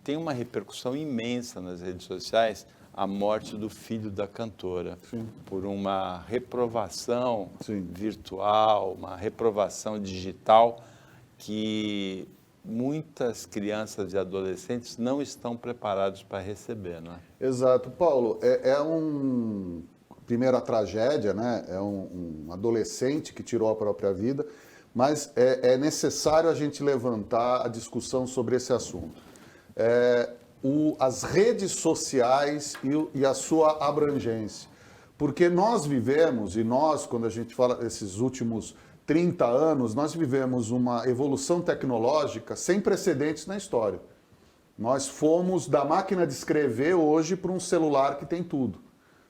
tem uma repercussão imensa nas redes sociais a morte do filho da cantora. Sim. Por uma reprovação Sim. virtual, uma reprovação digital que muitas crianças e adolescentes não estão preparados para receber, não é? Exato. Paulo, primeiro a tragédia, né? É um adolescente que tirou a própria vida, mas é necessário a gente levantar a discussão sobre esse assunto. As redes sociais e a sua abrangência. Porque nós vivemos, quando a gente fala desses últimos 30 anos, nós vivemos uma evolução tecnológica sem precedentes na história. Nós fomos da máquina de escrever hoje para um celular que tem tudo,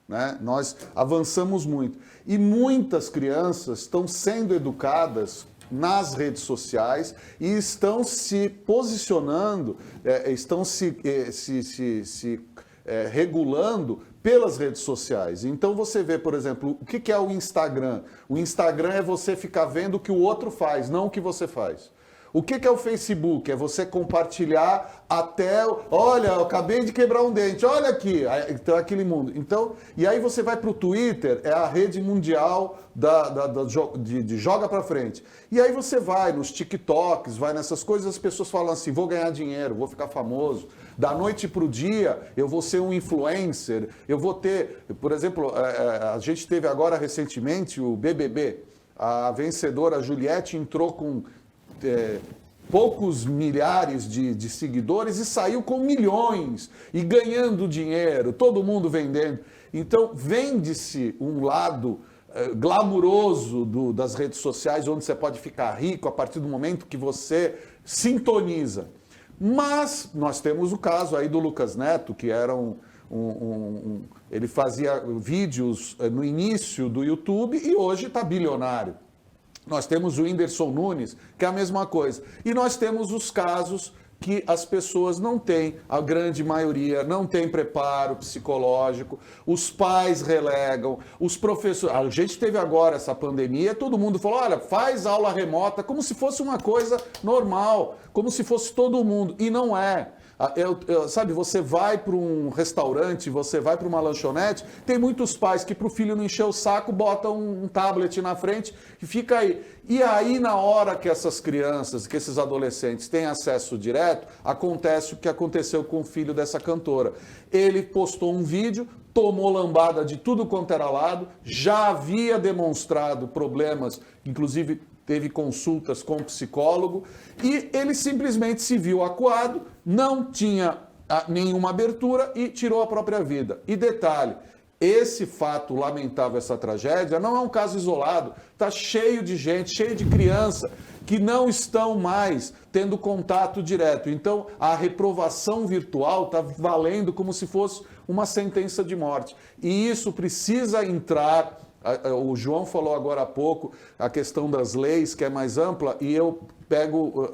né? Nós avançamos muito. E muitas crianças estão sendo educadas nas redes sociais e estão se posicionando, estão se regulando pelas redes sociais. Então você vê, por exemplo, o que é o Instagram? O Instagram é você ficar vendo o que o outro faz, não o que você faz. O que é o Facebook? É você compartilhar até... Olha, eu acabei de quebrar um dente, olha aqui, então aquele mundo. Então, e aí você vai para o Twitter, é a rede mundial de joga para frente. E aí você vai nos TikToks, vai nessas coisas, as pessoas falam assim, vou ganhar dinheiro, vou ficar famoso. Da noite para o dia, eu vou ser um influencer, eu vou ter... Por exemplo, a gente teve agora recentemente o BBB. A vencedora Juliette entrou com... poucos milhares de seguidores e saiu com milhões e ganhando dinheiro, todo mundo vendendo. Então, vende-se um lado glamuroso das redes sociais, onde você pode ficar rico a partir do momento que você sintoniza. Mas nós temos o caso aí do Lucas Neto, que era ele fazia vídeos no início do YouTube e hoje está bilionário. Nós temos o Whindersson Nunes, que é a mesma coisa. E nós temos os casos que as pessoas não têm, a grande maioria, não tem preparo psicológico, os pais relegam, os professores... A gente teve agora essa pandemia, todo mundo falou, olha, faz aula remota, como se fosse uma coisa normal, como se fosse todo mundo. E não é. Sabe, você vai para um restaurante, você vai para uma lanchonete, tem muitos pais que para o filho não encher o saco, botam um tablet na frente e fica aí. E aí, na hora que essas crianças, que esses adolescentes têm acesso direto, acontece o que aconteceu com o filho dessa cantora. Ele postou um vídeo, tomou lambada de tudo quanto era lado, já havia demonstrado problemas, inclusive teve consultas com o psicólogo, e ele simplesmente se viu acuado, não tinha nenhuma abertura e tirou a própria vida. E detalhe, esse fato lamentável, essa tragédia, não é um caso isolado, está cheio de gente, cheio de criança que não estão mais tendo contato direto. Então, a reprovação virtual está valendo como se fosse uma sentença de morte. E isso precisa entrar... O João falou agora há pouco a questão das leis, que é mais ampla, e eu pego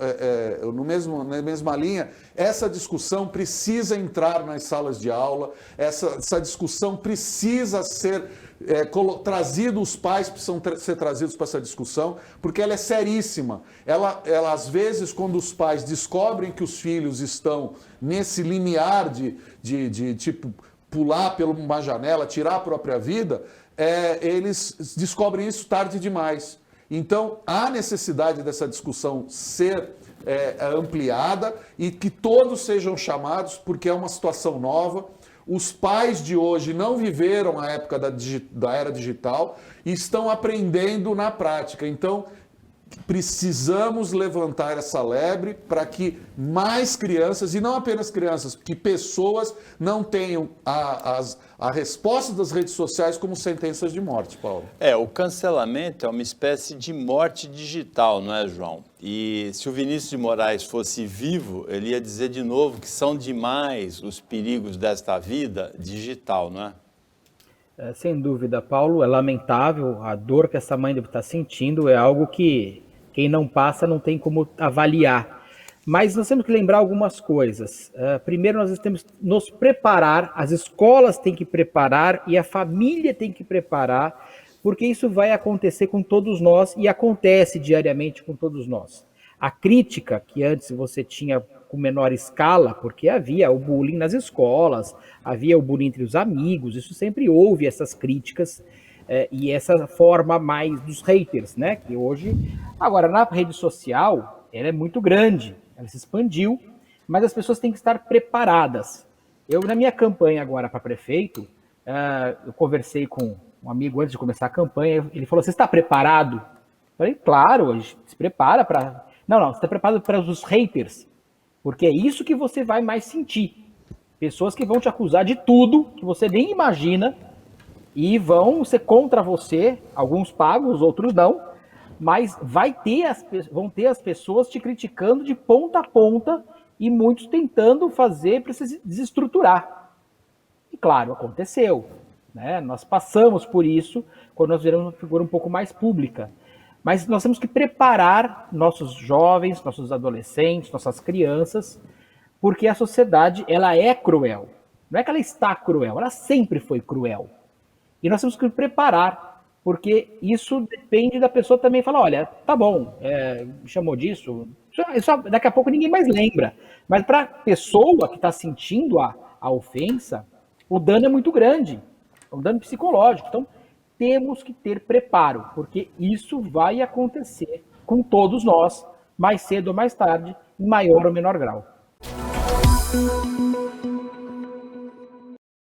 na mesma linha. Essa discussão precisa entrar nas salas de aula, essa discussão precisa ser trazido, os pais precisam ser trazidos para essa discussão, porque ela é seríssima. Ela, às vezes, quando os pais descobrem que os filhos estão nesse limiar de tipo, pular por uma janela, tirar a própria vida, eles descobrem isso tarde demais. Então, há necessidade dessa discussão ser ampliada e que todos sejam chamados, porque é uma situação nova. Os pais de hoje não viveram a época da era digital e estão aprendendo na prática. Então, precisamos levantar essa lebre para que mais crianças, e não apenas crianças, que pessoas não tenham a resposta das redes sociais como sentenças de morte, Paulo. O cancelamento é uma espécie de morte digital, não é, João? E se o Vinícius de Moraes fosse vivo, ele ia dizer de novo que são demais os perigos desta vida digital, não é? Sem dúvida, Paulo, é lamentável, a dor que essa mãe deve estar sentindo é algo que quem não passa não tem como avaliar. Mas nós temos que lembrar algumas coisas. Primeiro, nós temos que nos preparar, as escolas têm que preparar e a família tem que preparar, porque isso vai acontecer com todos nós e acontece diariamente com todos nós. A crítica que antes você tinha com menor escala, porque havia o bullying nas escolas, havia o bullying entre os amigos, isso sempre houve essas críticas e essa forma mais dos haters, né? Que hoje, agora na rede social, ela é muito grande, ela se expandiu, mas as pessoas têm que estar preparadas. Eu, na minha campanha agora para prefeito, eu conversei com um amigo antes de começar a campanha, ele falou, você está preparado? Eu falei, claro, a gente se prepara para... Não, você está preparado para os haters, porque é isso que você vai mais sentir. Pessoas que vão te acusar de tudo, que você nem imagina, e vão ser contra você, alguns pagos, outros não, mas vão ter as pessoas te criticando de ponta a ponta e muitos tentando fazer para se desestruturar. E claro, aconteceu. Né? Nós passamos por isso quando nós viramos uma figura um pouco mais pública. Mas nós temos que preparar nossos jovens, nossos adolescentes, nossas crianças, porque a sociedade ela é cruel. Não é que ela está cruel, ela sempre foi cruel. E nós temos que preparar, porque isso depende da pessoa também falar, olha, tá bom, me chamou disso, isso daqui a pouco ninguém mais lembra. Mas para a pessoa que está sentindo a ofensa, o dano é muito grande, é um dano psicológico. Então, temos que ter preparo, porque isso vai acontecer com todos nós, mais cedo ou mais tarde, em maior ou menor grau.